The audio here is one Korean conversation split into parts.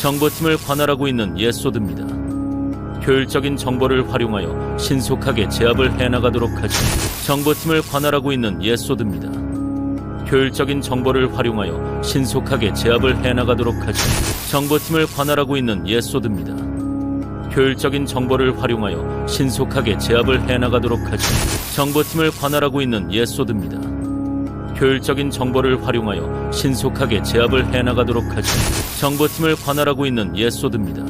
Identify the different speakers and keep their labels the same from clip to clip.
Speaker 1: 정보팀을 관할하고 있는 예소드입니다. 효율적인 정보를 활용하여 신속하게 제압을 해나가도록 하죠. 정보팀을 관할하고 있는 예소드입니다. 효율적인 정보를 활용하여 신속하게 제압을 해나가도록 하죠. 정보팀을 관할하고 있는 예소드입니다. 효율적인 정보를 활용하여 신속하게 제압을 해나가도록 하죠. 정보팀을 관할하고 있는 예소드입니다. 효율적인 정보를 활용하여 신속하게 제압을 해나가도록 하죠. 정보팀을 관할하고 있는 예소드입니다.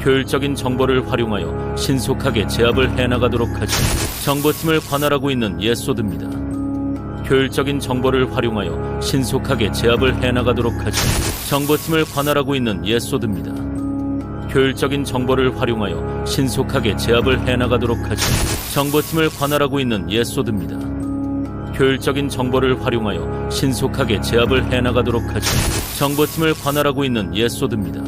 Speaker 1: 효율적인 정보를 활용하여 신속하게 제압을 해나가도록 하죠. 정보팀을 관할하고 있는 예소드입니다. 효율적인 정보를 활용하여 신속하게 제압을 해나가도록 하죠. 정보팀을 관할하고 있는 예소드입니다. 효율적인 정보를 활용하여 신속하게 제압을 해나가도록 하죠. 정보팀을 관할하고 있는 예소드입니다. 효율적인 정보를 활용하여 신속하게 제압을 해나가도록 하죠. 정보팀을 관할하고 있는 예소드입니다.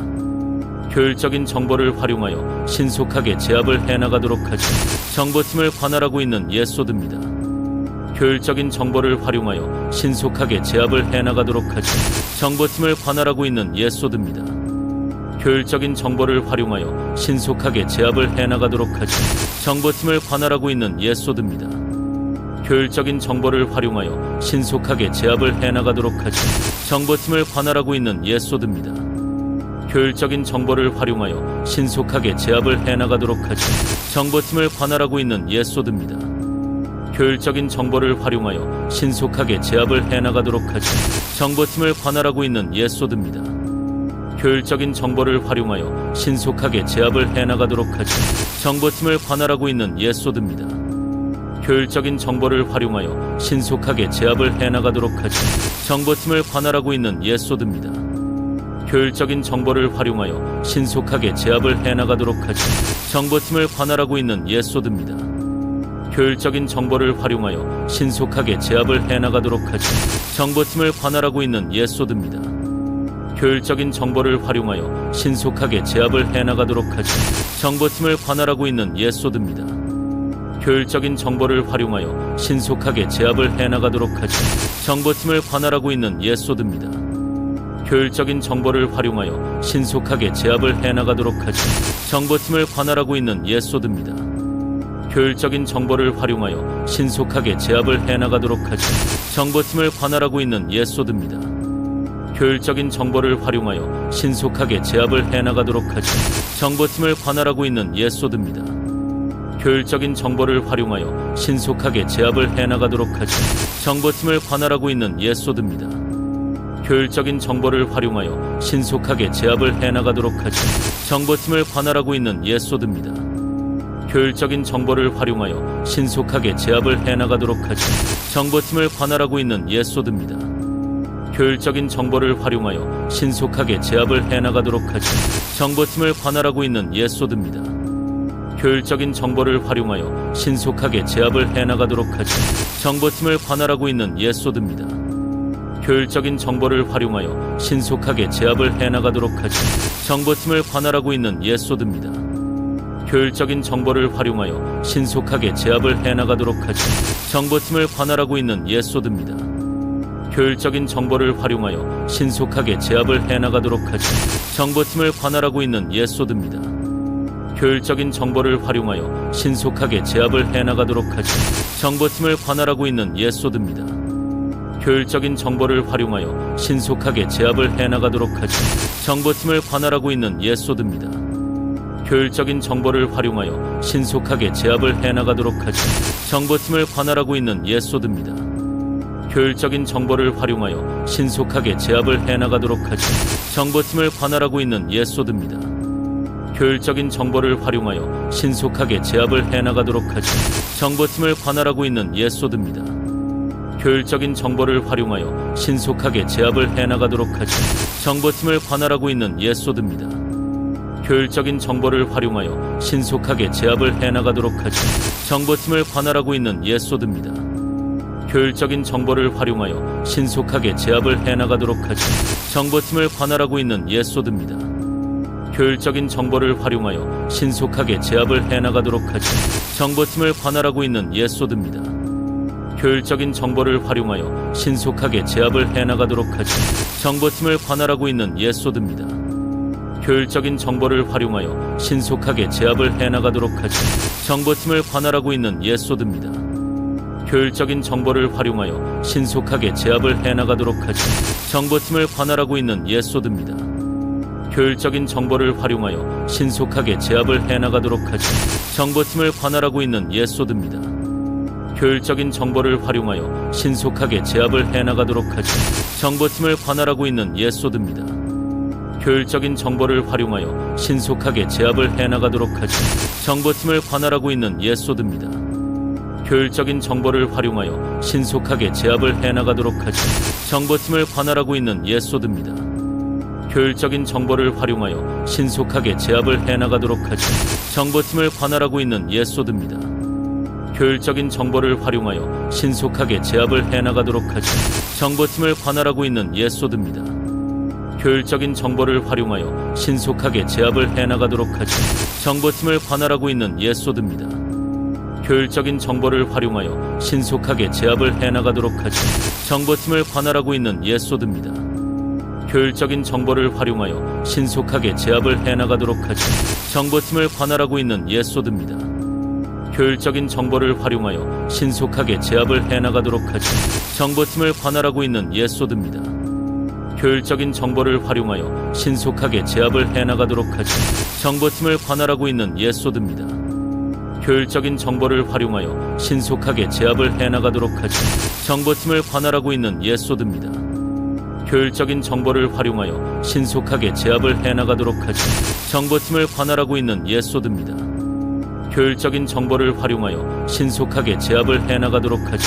Speaker 1: 효율적인 정보를 활용하여 신속하게 제압을 해나가도록 하죠. 정보팀을 관할하고 있는 예소드입니다. 효율적인 정보를 활용하여 신속하게 제압을 해나가도록 하죠. 정보팀을 관할하고 있는 예소드입니다. 효율적인 정보를 활용하여 신속하게 제압을 해나가도록 하죠. 정보팀을 관할하고 있는 예소드입니다. 효율적인 정보를 활용하여 신속하게 제압을 해나가도록 하죠. 정보팀을 관할하고 있는 예소드입니다. 효율적인 정보를 활용하여 신속하게 제압을 해나가도록 하죠. 정보팀을 관할하고 있는 예소드입니다. 효율적인 정보를 활용하여 신속하게 제압을 해나가도록 하죠. 정보팀을 관할하고 있는 예소드입니다. 효율적인 정보를 활용하여 신속하게 제압을 해나가도록 하죠. 정보팀을 관할하고 있는 예소드입니다. 효율적인 정보를 활용하여 신속하게 제압을 해나가도록 하죠. 정보팀을 관할하고 있는 예소드입니다. 효율적인 정보를 활용하여 신속하게 제압을 해나가도록 하죠. 정보팀을 관할하고 있는 예소드입니다. 효율적인 정보를 활용하여 신속하게 제압을 해나가도록 하죠. 정보팀을 관할하고 있는 예소드입니다. 효율적인 정보를 활용하여 신속하게 제압을 해나가도록 하죠. 정보팀을 관할하고 있는 예소드입니다. 효율적인 정보를 활용하여 신속하게 제압을 해나가도록 하죠. 정보팀을 관할하고 있는 예소드입니다. 효율적인 정보를 활용하여 신속하게 제압을 해나가도록 하죠. 정보팀을 관할하고 있는 예소드입니다. 효율적인 정보를 활용하여 신속하게 제압을 해나가도록 하죠. 정보팀을 관할하고 있는 예소드입니다. 효율적인 정보를 활용하여 신속하게 제압을 해나가도록 하죠. 정보팀을 관할하고 있는 예소드입니다. 효율적인 정보를 활용하여 신속하게 제압을 해나가도록 하죠. 정보팀을 관할하고 있는 예소드입니다. 효율적인 정보를 활용하여 신속하게 제압을 해나가도록 하죠. 정보팀을 관할하고 있는 예소드입니다. 효율적인 정보를 활용하여 신속하게 제압을 해나가도록 하죠. 정보팀을 관할하고 있는 예소드입니다. 효율적인 정보를 활용하여 신속하게 제압을 해나가도록 하죠. 정보팀을 관할하고 있는 예소드입니다. 효율적인 정보를 활용하여 신속하게 제압을 해나가도록 하죠. 정보팀을 관할하고 있는 예소드입니다. 효율적인 정보를 활용하여 신속하게 제압을 해나가도록 하죠. 정보팀을 관할하고 있는 예소드입니다. 효율적인 정보를 활용하여 신속하게 제압을 해나가도록 하죠. 정보팀을 관할하고 있는 예소드입니다. 효율적인 정보를 활용하여 신속하게 제압을 해나가도록 하죠. 정보팀을 관할하고 있는 예소드입니다. 효율적인 정보를 활용하여 신속하게 제압을 해나가도록 하죠. 정보팀을 관할하고 있는 예소드입니다. 효율적인 정보를 활용하여 신속하게 제압을 해나가도록 하죠. 정보팀을 관할하고 있는 예소드입니다. 효율적인 정보를 활용하여 신속하게 제압을 해나가도록 하죠. 정보팀을 관할하고 있는 예소드입니다. 효율적인 정보를 활용하여 신속하게 제압을 해나가도록 하죠. 정보팀을 관할하고 있는 예소드입니다. 효율적인 정보를 활용하여 신속하게 제압을 해나가도록 하죠. 정보팀을 관할하고 있는 예소드입니다. 효율적인 정보를 활용하여 신속하게 제압을 해나가도록 하죠. 정보팀을 관할하고 있는 예소드입니다. 효율적인 정보를 활용하여 신속하게 제압을 해나가도록 하죠. 정보팀을 관할하고 있는 예소드입니다. 효율적인 정보를 활용하여 신속하게 제압을 해나가도록 하죠. 정보팀을 관할하고 있는 예소드입니다. 효율적인 정보를 활용하여 신속하게 제압을 해나가도록 하죠. 정보팀을 관할하고 있는 예소드입니다. 효율적인 정보를 활용하여 신속하게 제압을 해나가도록 하죠. 정보팀을 관할하고 있는 예소드입니다. 효율적인 정보를 활용하여 신속하게 제압을 해나가도록 하죠. 정보팀을 관할하고 있는 예소드입니다. 효율적인 정보를 활용하여 신속하게 제압을 해나가도록 하죠. 정보팀을 관할하고 있는 예소드입니다. 효율적인 정보를 활용하여 신속하게 제압을 해나가도록 하죠. 정보팀을 관할하고 있는 예소드입니다. 효율적인 정보를 활용하여 신속하게 제압을 해나가도록 하죠. 정보팀을 관할하고 있는 예소드입니다. 효율적인 정보를 활용하여 신속하게 제압을 해나가도록 하죠. 정보팀을 관할하고 있는 예소드입니다. 효율적인 정보를 활용하여 신속하게 제압을 해나가도록 하죠. 정보팀을 관할하고 있는 예소드입니다. 효율적인 정보를 활용하여 신속하게 제압을 해나가도록 하죠. 정보팀을 관할하고 있는 예소드입니다. 효율적인 정보를 활용하여 신속하게 제압을 해나가도록 하죠. 정보팀을 관할하고 있는 예소드입니다. 효율적인 정보를 활용하여 신속하게 제압을 해나가도록 하죠. 정보팀을 관할하고 있는 예소드입니다. 효율적인 정보를 활용하여 신속하게 제압을 해나가도록 하죠. 정보팀을 관할하고 있는 예소드입니다. 효율적인 정보를 활용하여 신속하게 제압을 해나가도록 하죠. 정보팀을 관할하고 있는 예소드입니다. 효율적인 정보를 활용하여 신속하게 제압을 해나가도록 하죠. 정보팀을 관할하고 있는 예소드입니다. 효율적인 정보를 활용하여 신속하게 제압을 해나가도록 하죠. 정보팀을 관할하고 있는 예소드입니다. 효율적인 정보를 활용하여 신속하게 제압을 해나가도록 하죠. 정보팀을 관할하고 있는 예소드입니다. 효율적인 정보를 활용하여 신속하게 제압을 해나가도록 하죠. 정보팀을 관할하고 있는 예소드입니다. 효율적인 정보를 활용하여 신속하게 제압을 해나가도록 하죠.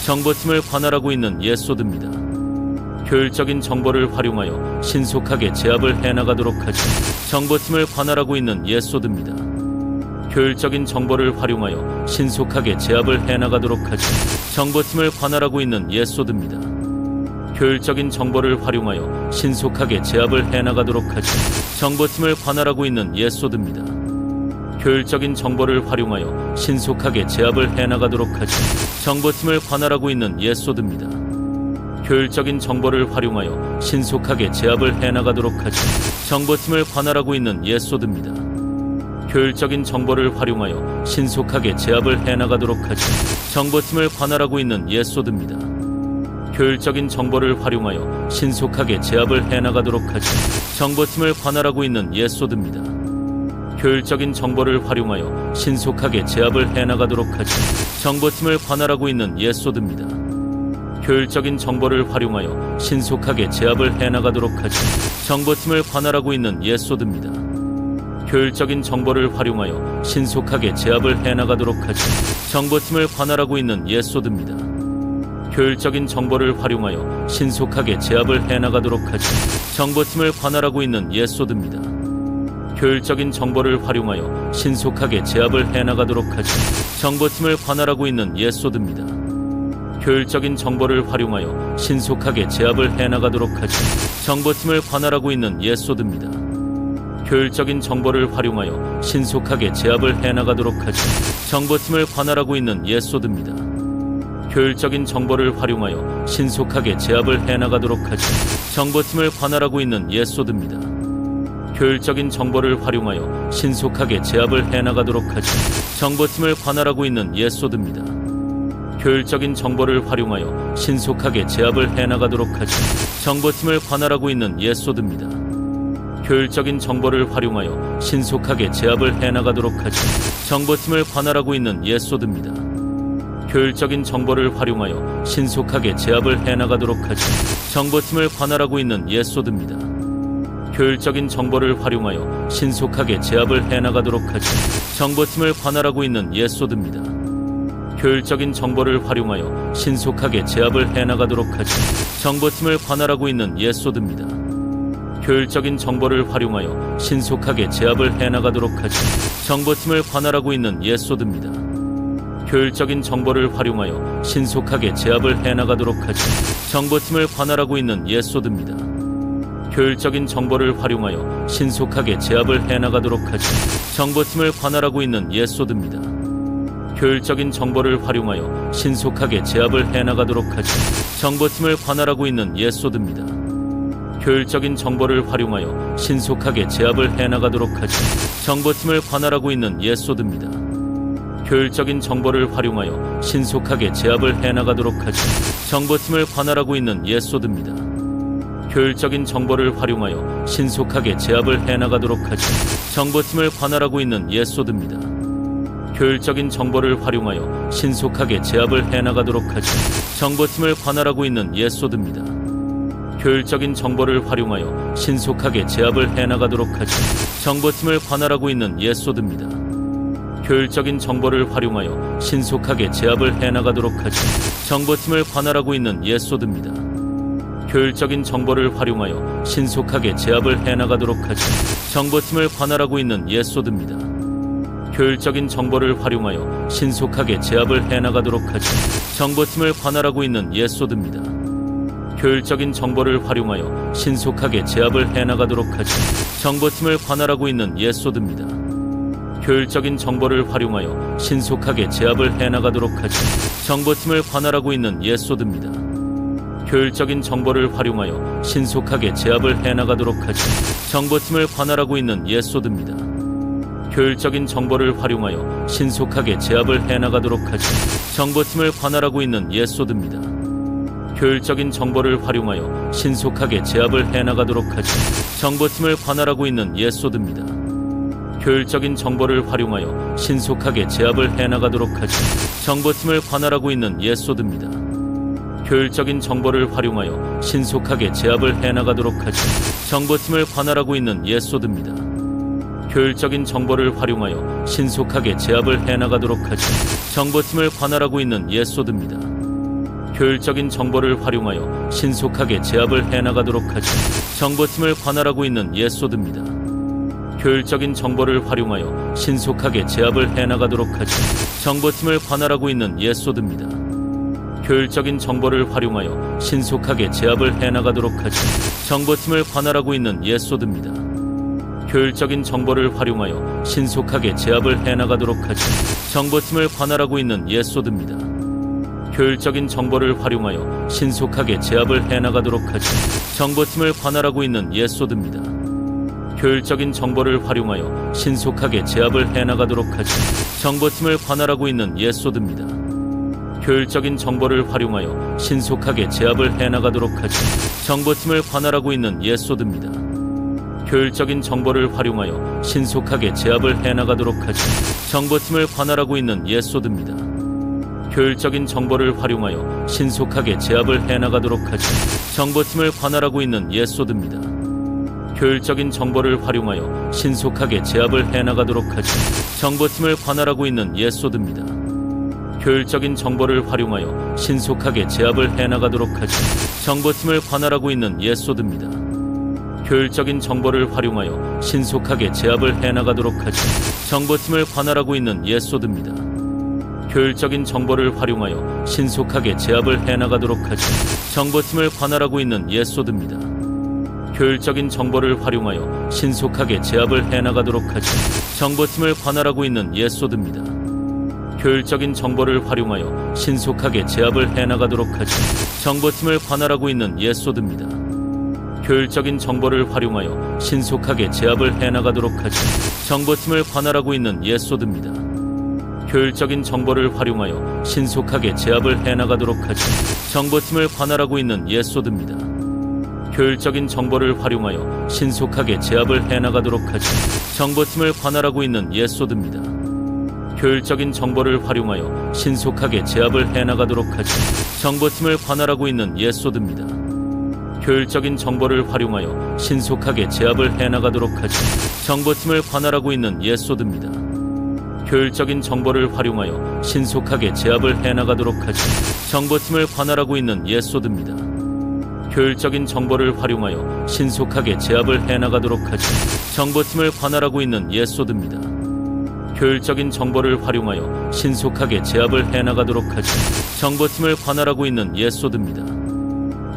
Speaker 1: 정보팀을 관할하고 있는 예소드입니다. 효율적인 정보를 활용하여 신속하게 제압을 해나가도록 하죠. 정보팀을 관할하고 있는 예소드입니다. 효율적인 정보를 활용하여 신속하게 제압을 해나가도록 하죠. 정보팀을 관할하고 있는 예소드입니다. 효율적인 정보를 활용하여 신속하게 제압을 해나가도록 하죠. 정보팀을 관할하고 있는 예소드입니다. 효율적인 정보를 활용하여 신속하게 제압을 해나가도록 하죠. 정보팀을 관할하고 있는 예소드입니다. 효율적인 정보를 활용하여 신속하게 제압을 해나가도록 하죠. 정보팀을 관할하고 있는 예소드입니다. 효율적인 정보를 활용하여 신속하게 제압을 해나가도록 하죠. 정보팀을 관할하고 있는 예소드입니다. 효율적인 정보를 활용하여 신속하게 제압을 해나가도록 하죠. 정보팀을 관할하고 있는 예소드입니다. 효율적인 정보를 활용하여 신속하게 제압을 해나가도록 하죠. 정보팀을 관할하고 있는 예소드입니다. 효율적인 정보를 활용하여 신속하게 제압을 해나가도록 하죠. 정보팀을 관할하고 있는 예소드입니다. 효율적인 정보를 활용하여 신속하게 제압을 해나가도록 하죠. 정보팀을 관할하고 있는 예소드입니다. 효율적인 정보를 활용하여 신속하게 제압을 해나가도록 하죠. 정보팀을 관할하고 있는 예소드입니다. 효율적인 정보를 활용하여 신속하게 제압을 해나가도록 하죠. 정보팀을 관할하고 있는 예소드입니다. 효율적인 정보를 활용하여 신속하게 제압을 해나가도록 하죠. 정보팀을 관할하고 있는 예소드입니다. 효율적인 정보를 활용하여 신속하게 제압을 해나가도록 하죠. 정보팀을 관할하고 있는 예소드입니다. 효율적인 정보를 활용하여 신속하게 제압을 해나가도록 하죠. 정보팀을 관할하고 있는 예소드입니다. 효율적인 정보를 활용하여 신속하게 제압을 해나가도록 하죠. 정보팀을 관할하고 있는 예소드입니다. 효율적인 정보를 활용하여 신속하게 제압을 해나가도록 하죠. 정보팀을 관할하고 있는 예소드입니다. 효율적인 정보를 활용하여 신속하게 제압을 해나가도록 하죠. 정보팀을 관할하고 있는 예소드입니다. 효율적인 정보를 활용하여 신속하게 제압을 해나가도록 하죠. 정보팀을 관할하고 있는 예소드입니다. 효율적인 정보를 활용하여 신속하게 제압을 해나가도록 하죠. 정보팀을 관할하고 있는 예소드입니다. 효율적인 정보를 활용하여 신속하게 제압을 해나가도록 하죠. 정보팀을 관할하고 있는 예소드입니다. 효율적인 정보를 활용하여 신속하게 제압을 해나가도록 하죠. 정보팀을 관할하고 있는 예소드입니다. 효율적인 정보를 활용하여 신속하게 제압을 해나가도록 하죠. 정보팀을 관할하고 있는 예소드입니다. 효율적인 정보를 활용하여 신속하게 제압을 해나가도록 하죠. 정보팀을 관할하고 있는 예소드입니다. 효율적인 정보를 활용하여 신속하게 제압을 해나가도록 하죠. 정보팀을 관할하고 있는 예소드입니다. 효율적인 정보를 활용하여 신속하게 제압을 해나가도록 하죠. 정보팀을 관할하고 있는 예소드입니다. 효율적인 정보를 활용하여 신속하게 제압을 해나가도록 하죠. 정보팀을 관할하고 있는 예소드입니다. 효율적인 정보를 활용하여 신속하게 제압을 해나가도록 하죠. 정보팀을 관할하고 있는 예소드입니다. 효율적인 정보를 활용하여 신속하게 제압을 해나가도록 하죠. 정보팀을 관할하고 있는 예소드입니다. 효율적인 정보를 활용하여 신속하게 제압을 해나가도록 하죠. 정보팀을 관할하고 있는 예소드입니다. 효율적인 정보를 활용하여 신속하게 제압을 해나가도록 하죠. 정보팀을 관할하고 있는 예소드입니다. 효율적인 정보를 활용하여 신속하게 제압을 해나가도록 하죠. 정보팀을 관할하고 있는 예소드입니다. 효율적인 정보를 활용하여 신속하게 제압을 해나가도록 하죠. 정보팀을 관할하고 있는 예소드입니다. 효율적인 정보를 활용하여 신속하게 제압을 해나가도록 하죠. 정보팀을 관할하고 있는 예소드입니다. 효율적인 정보를 활용하여 신속하게 제압을 해나가도록 하죠. 정보팀을 관할하고 있는 예소드입니다. 효율적인 정보를 활용하여 신속하게 제압을 해나가도록 하죠. 정보팀을 관할하고 있는 예소드입니다. 효율적인 정보를 활용하여 신속하게 제압을 해나가도록 하죠. 정보팀을 관할하고 있는 예소드입니다. 효율적인 정보를 활용하여 신속하게 제압을 해나가도록 하죠. 정보팀을 관할하고 있는 예소드입니다. 효율적인 정보를 활용하여 신속하게 제압을 해나가도록 하죠. 정보팀을 관할하고 있는 예소드입니다. 효율적인 정보를 활용하여 신속하게 제압을 해나가도록 하죠. 정보팀을 관할하고 있는 예소드입니다. 효율적인 정보를 활용하여 신속하게 제압을 해나가도록 하죠. 정보팀을 관할하고 있는 예소드입니다. 효율적인 정보를 활용하여 신속하게 제압을 해나가도록 하죠. 정보팀을 관할하고 있는 예소드입니다. 효율적인 정보를 활용하여 신속하게 제압을 해나가도록 하죠. 정보팀을 관할하고 있는 예소드입니다. 효율적인 정보를 활용하여 신속하게 제압을 해나가도록 하죠. 정보팀을 관할하고 있는 예소드입니다. 효율적인 정보를 활용하여 신속하게 제압을 해나가도록 하죠. 정보팀을 관할하고 있는 예소드입니다. 효율적인 정보를 활용하여 신속하게 제압을 해나가도록 하죠. 정보팀을 관할하고 있는 예소드입니다. 효율적인 정보를 활용하여 신속하게 제압을 해나가도록 하죠. 정보팀을 관할하고 있는 예소드입니다. 효율적인 정보를 활용하여 신속하게 제압을 해나가도록 하죠. 정보팀을 관할하고 있는 예소드입니다. 효율적인 정보를 활용하여 신속하게 제압을 해나가도록 하죠. 정보팀을 관할하고 있는 예소드입니다. 효율적인 정보를 활용하여 신속하게 제압을 해나가도록 하죠. 정보팀을 관할하고 있는 예소드입니다. 효율적인 정보를 활용하여 신속하게 제압을 해나가도록 하죠. 정보팀을 관할하고 있는 예소드입니다. 효율적인 정보를 활용하여 신속하게 제압을 해나가도록 하죠. 정보팀을 관할하고 있는 예소드입니다. 효율적인 정보를 활용하여 신속하게 제압을 해나가도록 하죠. 정보팀을 관할하고 있는 예소드입니다. 효율적인 정보를 활용하여 신속하게 제압을 해나가도록 하죠. 정보팀을 관할하고 있는 예소드입니다. 효율적인 정보를 활용하여 신속하게 제압을 해나가도록 하죠. 정보팀을 관할하고 있는 예소드입니다. 효율적인 정보를 활용하여 신속하게 제압을 해나가도록 하죠. 정보팀을 관할하고 있는 예소드입니다. 효율적인 정보를 활용하여 신속하게 제압을 해나가도록 하죠. 정보팀을 관할하고 있는 예소드입니다. 효율적인 정보를 활용하여 신속하게 제압을 해나가도록 하죠. 정보팀을 관할하고 있는 예소드입니다. 효율적인 정보를 활용하여 신속하게 제압을 해나가도록 하죠. 정보팀을 관할하고 있는 예소드입니다. 효율적인 정보를 활용하여 신속하게 제압을 해나가도록 하죠. 정보팀을 관할하고 있는 예소드입니다. 효율적인 정보를 활용하여 신속하게 제압을 해나가도록 하죠. 정보팀을 관할하고 있는 예소드입니다. 효율적인 정보를 활용하여 신속하게 제압을 해나가도록 하죠. 정보팀을 관할하고 있는 예소드입니다. 효율적인 정보를 활용하여 신속하게 제압을 해나가도록 하죠. 정보팀을 관할하고 있는 예소드입니다. 효율적인 정보를 활용하여 신속하게 제압을 해나가도록 하죠. 정보팀을 관할하고 있는 예소드입니다.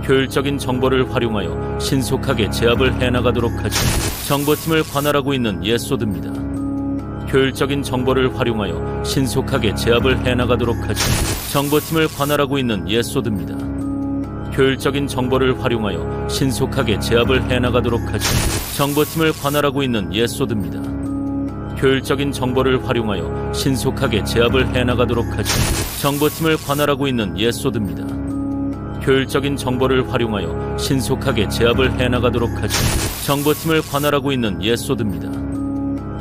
Speaker 1: 효율적인 정보를 활용하여 신속하게 제압을 해나가도록 하죠. 정보팀을 관할하고 있는 예소드입니다. 효율적인 정보를 활용하여 신속하게 제압을 해나가도록 하죠. 정보팀을 관할하고 있는 예소드입니다. 효율적인 정보를 활용하여 신속하게 제압을 해나가도록 하죠. 정보팀을 관할하고 있는 예소드입니다. 효율적인 정보를 활용하여 신속하게 제압을 해나가도록 하죠. 정보팀을 관할하고 있는 예소드입니다. 효율적인 정보를 활용하여 신속하게 제압을 해나가도록 하죠. 정보팀을 관할하고 있는 예소드입니다.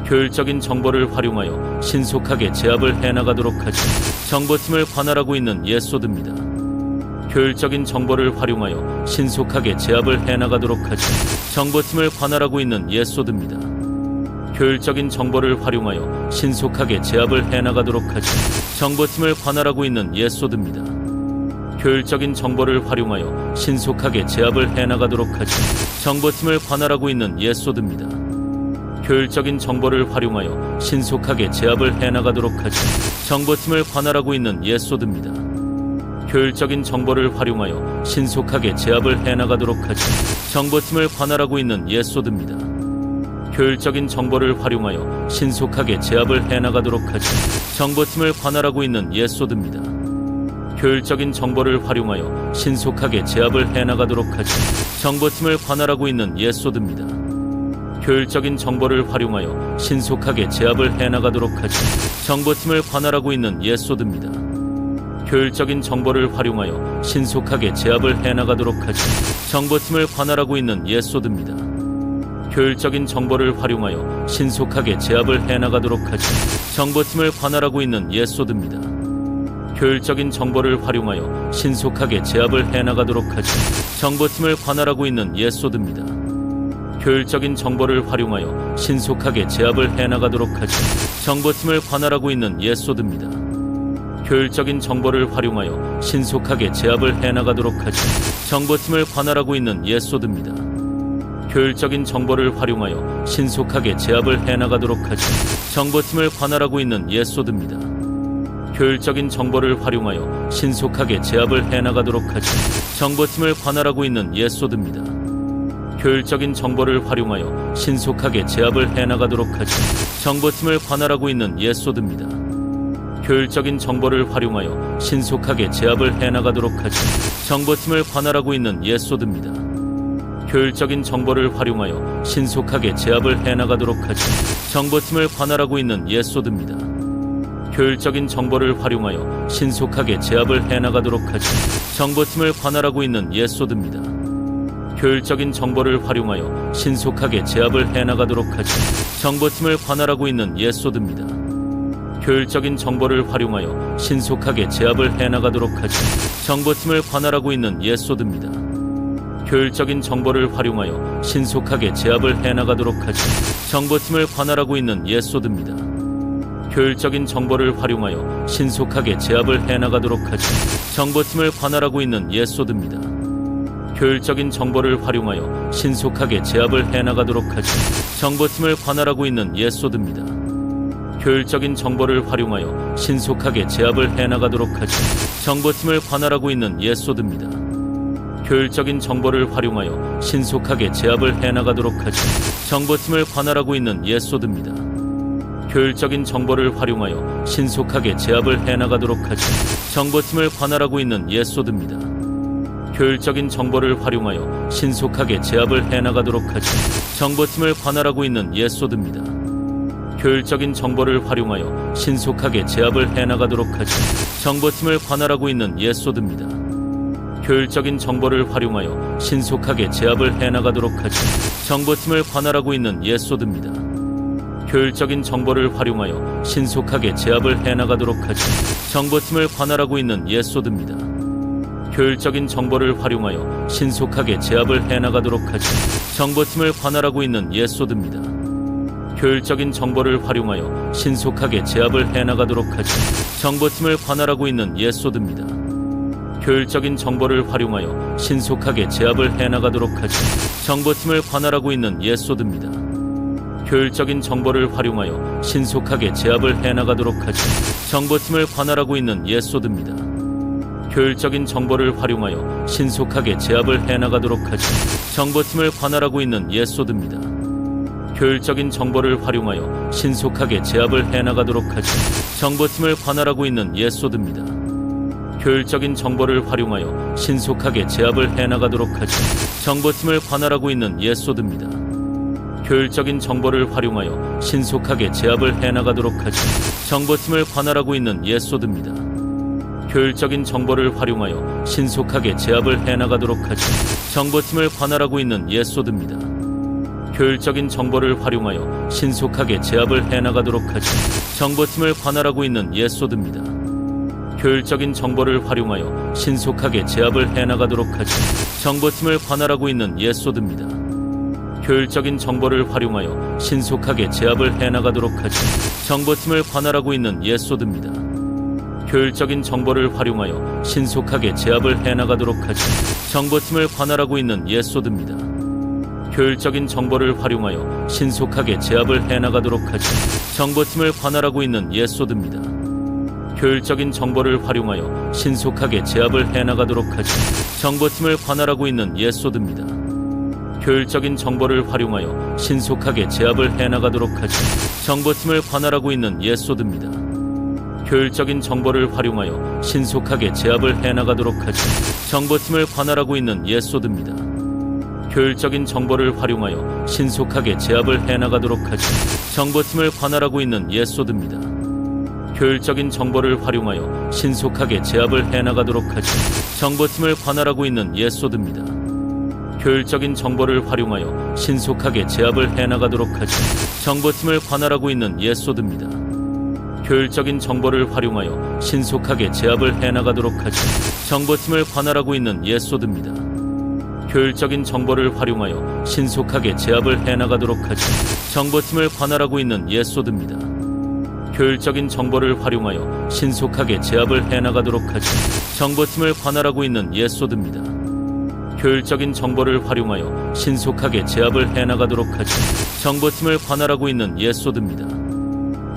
Speaker 1: 효율적인 정보를 활용하여 신속하게 제압을 해나가도록 하죠. 정보팀을 관할하고 있는 예소드입니다. 효율적인 정보를 활용하여 신속하게 제압을 해나가도록 하죠. 정보팀을 관할하고 있는 예소드입니다. 효율적인 정보를 활용하여 신속하게 제압을 해나가도록 하죠. 정보팀을 관할하고 있는 예소드입니다. 효율적인 정보를 활용하여 신속하게 제압을 해나가도록 하죠. 정보팀을 관할하고 있는 예소드입니다. 효율적인 정보를 활용하여 신속하게 제압을 해나가도록 하죠. 정보팀을 관할하고 있는 예소드입니다. 효율적인 정보를 활용하여 신속하게 제압을 해나가도록 하죠. 정보팀을 관할하고 있는 예소드입니다. 효율적인 정보를 활용하여 신속하게 제압을 해나가도록 하죠. 정보팀을 관할하고 있는 예소드입니다. 효율적인 정보를 활용하여 신속하게 제압을 해나가도록 하죠. 정보팀을 관할하고 있는 예소드입니다. 효율적인 정보를 활용하여 신속하게 제압을 해나가도록 하죠. 정보팀을 관할하고 있는 예소드입니다. 효율적인 정보를 활용하여 신속하게 제압을 해나가도록 하죠. 정보팀을 관할하고 있는 예소드입니다. 효율적인 정보를 활용하여 신속하게 제압을 해나가도록 하죠. 정보팀을 관할하고 있는 예소드입니다. 효율적인 정보를 활용하여 신속하게 제압을 해나가도록 하죠. 정보팀을 관할하고 있는 예소드입니다. 효율적인 정보를 활용하여 신속하게 제압을 해나가도록 하죠. 정보팀을 관할하고 있는 예소드입니다. 효율적인 정보를 활용하여 신속하게 제압을 해나가도록 하죠. 정보팀을 관할하고 있는 예소드입니다. 효율적인 정보를 활용하여 신속하게 제압을 해나가도록 하죠. 정보팀을 관할하고 있는 예소드입니다. 효율적인 정보를 활용하여 신속하게 제압을 해나가도록 하죠. 정보팀을 관할하고 있는 예소드입니다. 효율적인 정보를 활용하여 신속하게 제압을 해나가도록 하죠. 정보팀을 관할하고 있는 예소드입니다. 효율적인 정보를 활용하여 신속하게 제압을 해나가도록 하죠. 정보팀을 관할하고 있는 예소드입니다. 효율적인 정보를 활용하여 신속하게 제압을 해나가도록 하죠. 정보팀을 관할하고 있는 예소드입니다. 효율적인 정보를 활용하여 신속하게 제압을 해나가도록 하죠. 정보팀을 관할하고 있는 예소드입니다. 효율적인 정보를 활용하여 신속하게 제압을 해나가도록 하죠. 정보팀을 관할하고 있는 예소드입니다. 효율적인 정보를 활용하여 신속하게 제압을 해나가도록 하죠. 정보팀을 관할하고 있는 예소드입니다. 효율적인 정보를 활용하여 신속하게 제압을 해나가도록 하죠. 정보팀을 관할하고 있는 예소드입니다. 효율적인 정보를 활용하여 신속하게 제압을 해나가도록 하죠. 정보팀을 관할하고 있는 예소드입니다. 효율적인 정보를 활용하여 신속하게 제압을 해나가도록 하죠. 정보팀을 관할하고 있는 예소드입니다. 효율적인 정보를 활용하여 신속하게 제압을 해나가도록 하죠. 정보팀을 관할하고 있는 예소드입니다. 효율적인 정보를 활용하여 신속하게 제압을 해나가도록 하죠. 정보팀을 관할하고 있는 예소드입니다. 효율적인 정보를 활용하여 신속하게 제압을 해나가도록 하죠. 정보팀을 관할하고 있는 예소드입니다. 효율적인 정보를 활용하여 신속하게 제압을 해나가도록 하죠. 정보팀을 관할하고 있는 예소드입니다. 효율적인 정보를 활용하여 신속하게 제압을 해나가도록 하죠. 정보팀을 관할하고 있는 예소드입니다. 효율적인 정보를 활용하여 신속하게 제압을 해나가도록 하죠. 정보팀을 관할하고 있는 예소드입니다. 효율적인 정보를 활용하여 신속하게 제압을 해나가도록 하죠. 정보팀을 관할하고 있는 예소드입니다. 효율적인 정보를 활용하여 신속하게 제압을 해나가도록 하죠. 정보팀을 관할하고 있는 예소드입니다. 효율적인 정보를 활용하여 신속하게 제압을 해나가도록 하죠. 정보팀을 관할하고 있는 예소드입니다. 효율적인 정보를 활용하여 신속하게 제압을 해나가도록 하죠. 정보팀을 관할하고 있는 예소드입니다. 효율적인 정보를 활용하여 신속하게 제압을 해나가도록 하죠. 정보팀을 관할하고 있는 예소드입니다. 효율적인 정보를 활용하여 신속하게 제압을 해나가도록 하죠. 정보팀을 관할하고 있는 예소드입니다. 효율적인 정보를 활용하여 신속하게 제압을 해나가도록 하죠. 정보팀을 관할하고 있는 예소드입니다. 효율적인 정보를 활용하여 신속하게 제압을 해나가도록 하죠. 정보팀을 관할하고 있는 예소드입니다. 효율적인 정보를 활용하여 신속하게 제압을 해나가도록 하죠. 정보팀을 관할하고 있는 예소드입니다. 효율적인 정보를 활용하여 신속하게 제압을 해나가도록 하죠. 정보팀을 관할하고 있는 예소드입니다. 효율적인 정보를 활용하여 신속하게 제압을 해나가도록 하죠. 정보팀을 관할하고 있는 예소드입니다. 효율적인 정보를 활용하여 신속하게 제압을 해나가도록 하죠. 정보팀을 관할하고 있는 예소드입니다. 효율적인 정보를 활용하여 신속하게 제압을 해나가도록 하죠. 정보팀을 관할하고 있는 예소드입니다. 효율적인 정보를 활용하여 신속하게 제압을 해나가도록 하죠. 정보팀을 관할하고 있는 예소드입니다. 효율적인 정보를 활용하여 신속하게 제압을 해나가도록 하죠. 정보팀을 관할하고 있는 예소드입니다. 효율적인 정보를 활용하여 신속하게 제압을 해나가도록 하죠. 정보팀을 관할하고 있는 예소드입니다. 효율적인 정보를 활용하여 신속하게 제압을 해나가도록 하죠. 정보팀을 관할하고 있는 예소드입니다. 효율적인 정보를 활용하여 신속하게 제압을 해나가도록 하죠. 정보팀을 관할하고 있는 예소드입니다. 효율적인 정보를 활용하여 신속하게 제압을 해나가도록 하죠. 정보팀을 관할하고 있는 예소드입니다. 효율적인 정보를 활용하여 신속하게 제압을 해나가도록 하죠. 정보팀을 관할하고 있는 예소드입니다. 효율적인 정보를 활용하여 신속하게 제압을 해나가도록 하죠. 정보팀을 관할하고 있는 예소드입니다. 효율적인 정보를 활용하여 신속하게 제압을 해나가도록 하죠. 정보팀을 관할하고 있는 예소드입니다. 효율적인 정보를 활용하여 신속하게 제압을 해나가도록 하죠. 정보팀을 관할하고 있는 예소드입니다. 효율적인 정보를 활용하여 신속하게 제압을 해나가도록 하죠. 정보팀을 관할하고 있는 예소드입니다. 효율적인 정보를 활용하여 신속하게 제압을 해나가도록 하죠. 정보팀을 관할하고 있는 예소드입니다.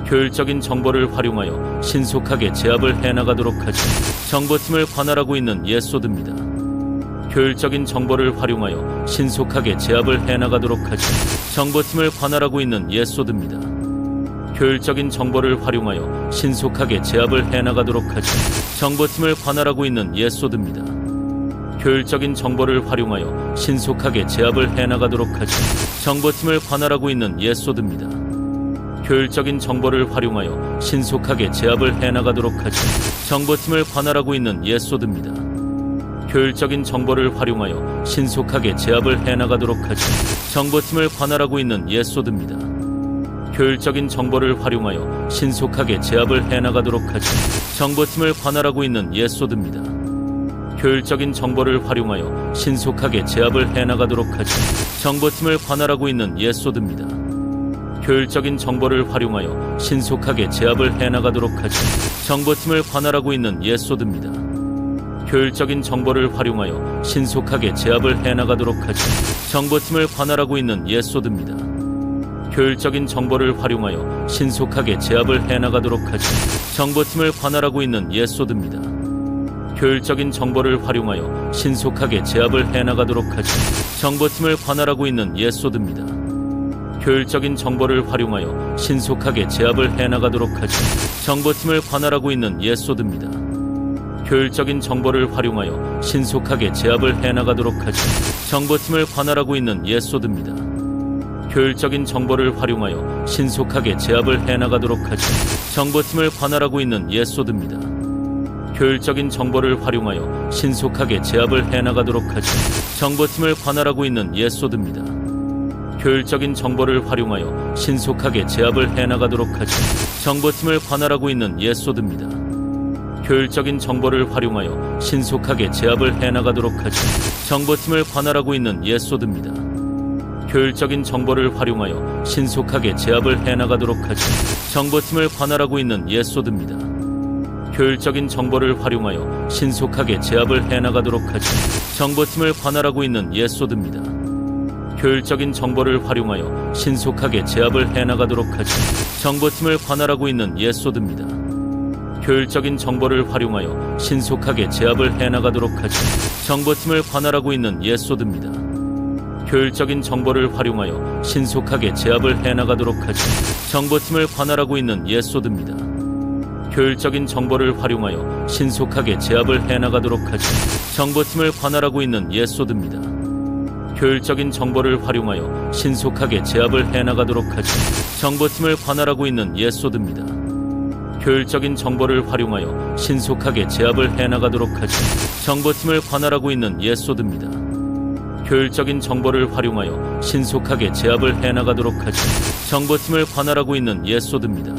Speaker 1: 효율적인 정보를 활용하여 신속하게 제압을 해나가도록 하죠. 정보팀을 관할하고 있는 예소드입니다. 효율적인 정보를 활용하여 신속하게 제압을 해나가도록 하죠. 정보팀을 관할하고 있는 예소드입니다. 효율적인 정보를 활용하여 신속하게 제압을 해나가도록 하죠. 정보팀을 관할하고 있는 예소드입니다. 효율적인 정보를 활용하여 신속하게 제압을 해나가도록 하죠. 정보팀을 관할하고 있는 예소드입니다. 효율적인 정보를 활용하여 신속하게 제압을 해나가도록 하죠. 정보팀을 관할하고 있는 예소드입니다. 효율적인 정보를 활용하여 신속하게 제압을 해나가도록 하죠. 정보팀을 관할하고 있는 예소드입니다. 효율적인 정보를 활용하여 신속하게 제압을 해나가도록 하죠. 정보팀을 관할하고 있는 예소드입니다. 효율적인 정보를 활용하여 신속하게 제압을 해나가도록 하죠. 정보팀을 관할하고 있는 예소드입니다. 효율적인 정보를 활용하여 신속하게 제압을 해나가도록 하죠. 정보팀을 관할하고 있는 예소드입니다. 효율적인 정보를 활용하여 신속하게 제압을 해나가도록 하죠. 정보팀을 관할하고 있는 예소드입니다. 효율적인 정보를 활용하여 신속하게 제압을 해나가도록 하죠. 정보팀을 관할하고 있는 예소드입니다. 효율적인 정보를 활용하여 신속하게 제압을 해나가도록 하죠. 정보팀을 관할하고 있는 예소드입니다. 효율적인 정보를 활용하여 신속하게 제압을 해나가도록 하죠. 정보팀을 관할하고 있는 예소드입니다. 효율적인 정보를 활용하여 신속하게 제압을 해나가도록 하죠. 정보팀을 관할하고 있는 예소드입니다. 효율적인 정보를 활용하여 신속하게 제압을 해나가도록 하죠. 정보팀을 관할하고 있는 예소드입니다. 효율적인 정보를 활용하여 신속하게 제압을 해나가도록 하죠. 정보팀을 관할하고 있는 예소드입니다. 효율적인 정보를 활용하여 신속하게 제압을 해나가도록 하죠. 정보팀을 관할하고 있는 예소드입니다. 효율적인 정보를 활용하여 신속하게 제압을 해나가도록 하죠. 정보팀을 관할하고 있는 예소드입니다. 효율적인 정보를 활용하여 신속하게 제압을 해나가도록 하죠. 정보팀을 관할하고 있는 예소드입니다. 효율적인 정보를 활용하여 신속하게 제압을 해나가도록 하죠. 정보팀을 관할하고 있는 예소드입니다. 효율적인 정보를 활용하여 신속하게 제압을 해나가도록 하죠. 정보팀을 관할하고 있는 예소드입니다. 효율적인 정보를 활용하여 신속하게 제압을 해나가도록 하죠. 정보팀을 관할하고 있는 예소드입니다. 효율적인 정보를 활용하여 신속하게 제압을 해나가도록 하죠. 정보팀을 관할하고 있는 예소드입니다. 효율적인 정보를 활용하여 신속하게 제압을 해나가도록 하죠. 정보팀을 관할하고 있는 예소드입니다. 효율적인 정보를 활용하여 신속하게 제압을 해나가도록 하죠. 정보팀을 관할하고 있는 예소드입니다. 효율적인 정보를 활용하여 신속하게 제압을 해나가도록 하죠. 정보팀을 관할하고 있는 예소드입니다. 효율적인 정보를 활용하여 신속하게 제압을 해나가도록 하죠. 정보팀을 관할하고 있는 예소드입니다.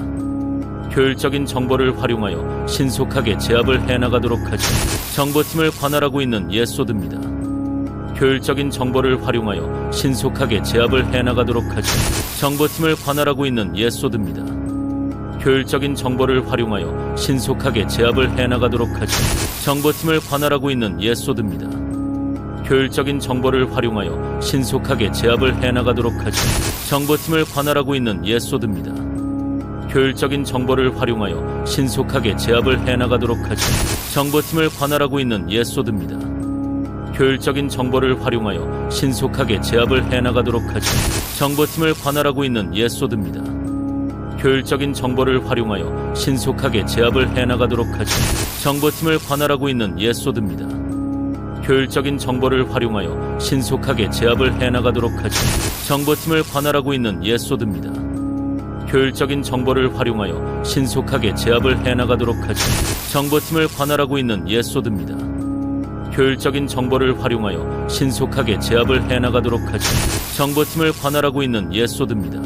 Speaker 1: 효율적인 정보를 활용하여 신속하게 제압을 해나가도록 하죠. 정보팀을 관할하고 있는 예소드입니다. 효율적인 정보를 활용하여 신속하게 제압을 해나가도록 하죠. 정보팀을 관할하고 있는 예소드입니다. 효율적인 정보를 활용하여 신속하게 제압을 해나가도록 하죠. 정보팀을 관할하고 있는 예소드입니다. 효율적인 정보를 활용하여 신속하게 제압을 해나가도록 하죠. 정보팀을 관할하고 있는 예소드입니다. 효율적인 정보를 활용하여 신속하게 제압을 해나가도록 하죠. 정보팀을 관할하고 있는 예소드입니다. 효율적인 정보를 활용하여 신속하게 제압을 해나가도록 하죠. 정보팀을 관할하고 있는 예소드입니다. 효율적인 정보를 활용하여 신속하게 제압을 해나가도록 하죠. 정보팀을 관할하고 있는 예소드입니다. 효율적인 정보를 활용하여 신속하게 제압을 해나가도록 하죠. 정보팀을 관할하고 있는 예소드입니다. 효율적인 정보를 활용하여 신속하게 제압을 해나가도록 하죠. 정보팀을 관할하고 있는 예소드입니다. 효율적인 정보를 활용하여 신속하게 제압을 해나가도록 하죠. 정보팀을 관할하고 있는 예소드입니다.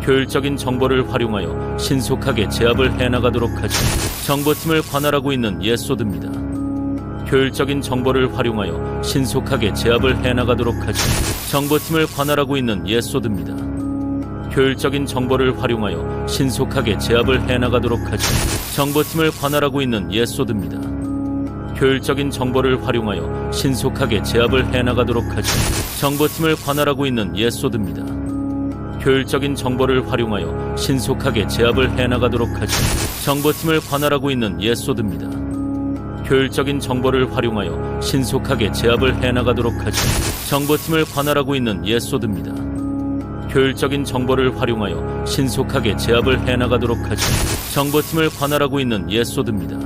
Speaker 1: 효율적인 정보를 활용하여 신속하게 제압을 해나가도록 하죠. 정보팀을 관할하고 있는 예소드입니다. 효율적인 정보를 활용하여 신속하게 제압을 해나가도록 하죠. 정보팀을 관할하고 있는 예소드입니다. 효율적인 정보를 활용하여 신속하게 제압을 해나가도록 하죠. 정보팀을 관할하고 있는 예소드입니다. 효율적인 정보를 활용하여 신속하게 제압을 해나가도록 하죠. 정보팀을 관할하고 있는 예소드입니다. 효율적인 정보를 활용하여 신속하게 제압을 해나가도록 하죠. 정보팀을 관할하고 있는 예소드입니다. 효율적인 정보를 활용하여 신속하게 제압을 해나가도록 하죠. 정보팀을 관할하고 있는 예소드입니다. 효율적인 정보를 활용하여 신속하게 제압을 해나가도록 하죠. 정보팀을 관할하고 있는 예소드입니다.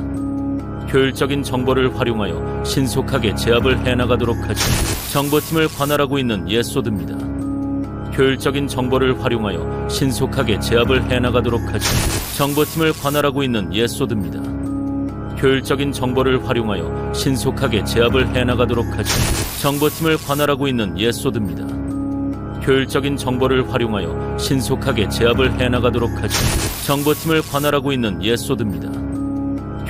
Speaker 1: 효율적인 정보를 활용하여 신속하게 제압을 해나가도록 하죠. 정보팀을 관할하고 있는 예소드입니다. 효율적인 정보를 활용하여 신속하게 제압을 해나가도록 하죠. 정보팀을 관할하고 있는 예소드입니다. 효율적인 정보를 활용하여 신속하게 제압을 해나가도록 하죠. 정보팀을 관할하고 있는 예소드입니다. 효율적인 정보를 활용하여 신속하게 제압을 해나가도록 하죠. 정보팀을 관할하고 있는 예소드입니다.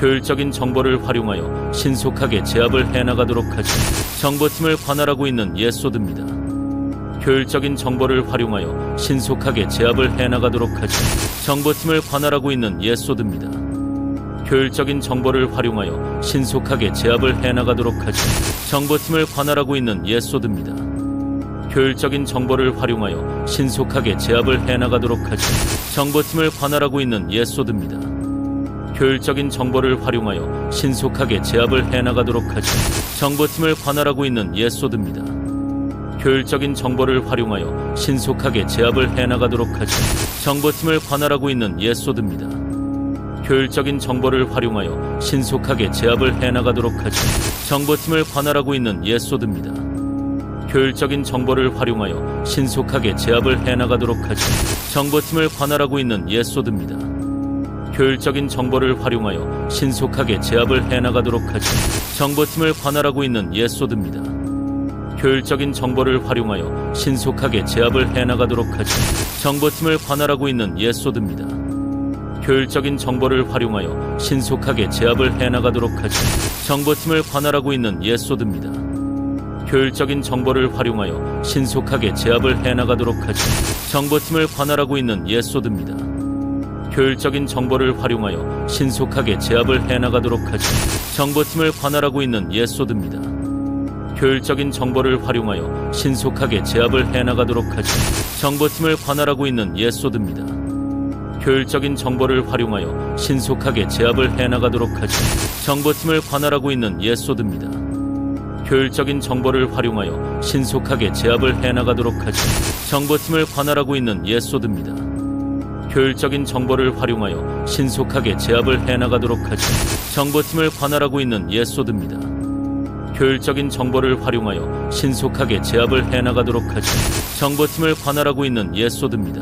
Speaker 1: 효율적인 정보를 활용하여 신속하게 제압을 해나가도록 하죠. 정보팀을 관할하고 있는 예소드입니다. 효율적인 정보를 활용하여 신속하게 제압을 해나가도록 하죠. 정보팀을 관할하고 있는 예소드입니다. 효율적인 정보를 활용하여 신속하게 제압을 해나가도록 하죠. 정보팀을 관할하고 있는 예소드입니다. 효율적인 정보를 활용하여 신속하게 제압을 해나가도록 하죠. 정보팀을 관할하고 있는 예소드입니다. 효율적인 정보를 활용하여 신속하게 제압을 해나가도록 하죠. 정보팀을 관할하고 있는 예소드입니다. 효율적인 정보를 활용하여 신속하게 제압을 해나가도록 하죠. 정보팀을 관할하고 있는 예소드입니다. 효율적인 정보를 활용하여 신속하게 제압을 해나가도록 하죠. 정보팀을 관할하고 있는 예소드입니다. 효율적인 정보를 활용하여 신속하게 제압을 해나가도록 하죠. 정보팀을 관할하고 있는 예소드입니다. 효율적인 정보를 활용하여 신속하게 제압을 해나가도록 하죠. 정보팀을 관할하고 있는 예소드입니다. 효율적인 정보를 활용하여 신속하게 제압을 해나가도록 하죠. 정보팀을 관할하고 있는 예소드입니다. 효율적인 정보를 활용하여 신속하게 제압을 해나가도록 하죠. 정보팀을 관할하고 있는 예소드입니다. 효율적인 정보를 활용하여 신속하게 제압을 해나가도록 하죠. 정보팀을 관할하고 있는 예소드입니다. 효율적인 정보를 활용하여 신속하게 제압을 해나가도록 하죠. 정보팀을 관할하고 있는 예소드입니다. 효율적인 정보를 활용하여 신속하게 제압을 해나가도록 하죠. 정보팀을 관할하고 있는 예소드입니다. 효율적인 정보를 활용하여 신속하게 제압을 해나가도록 하죠. 정보팀을 관할하고 있는 예소드입니다. 효율적인 정보를 활용하여 신속하게 제압을 해나가도록 하죠. 정보팀을 관할하고 있는 예소드입니다. 효율적인 정보를 활용하여 신속하게 제압을 해나가도록 하죠. 정보팀을 관할하고 있는 예소드입니다. 효율적인 정보를 활용하여 신속하게 제압을 해나가도록 하죠. 정보팀을 관할하고 있는 예소드입니다.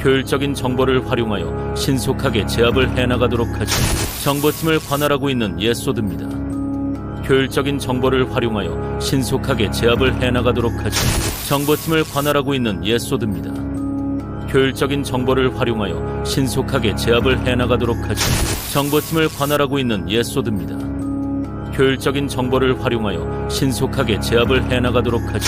Speaker 1: 효율적인 정보를 활용하여 신속하게 제압을 해나가도록 하죠. 정보팀을 관할하고 있는 예소드입니다. 효율적인 정보를 활용하여 신속하게 제압을 해나가도록 하죠. 정보팀을 관할하고 있는 예소드입니다. 효율적인 정보를 활용하여 신속하게 제압을 해나가도록 하죠. 정보팀을 관할하고 있는 예소드입니다. 효율적인 정보를 활용하여 신속하게 제압을 해나가도록 하죠.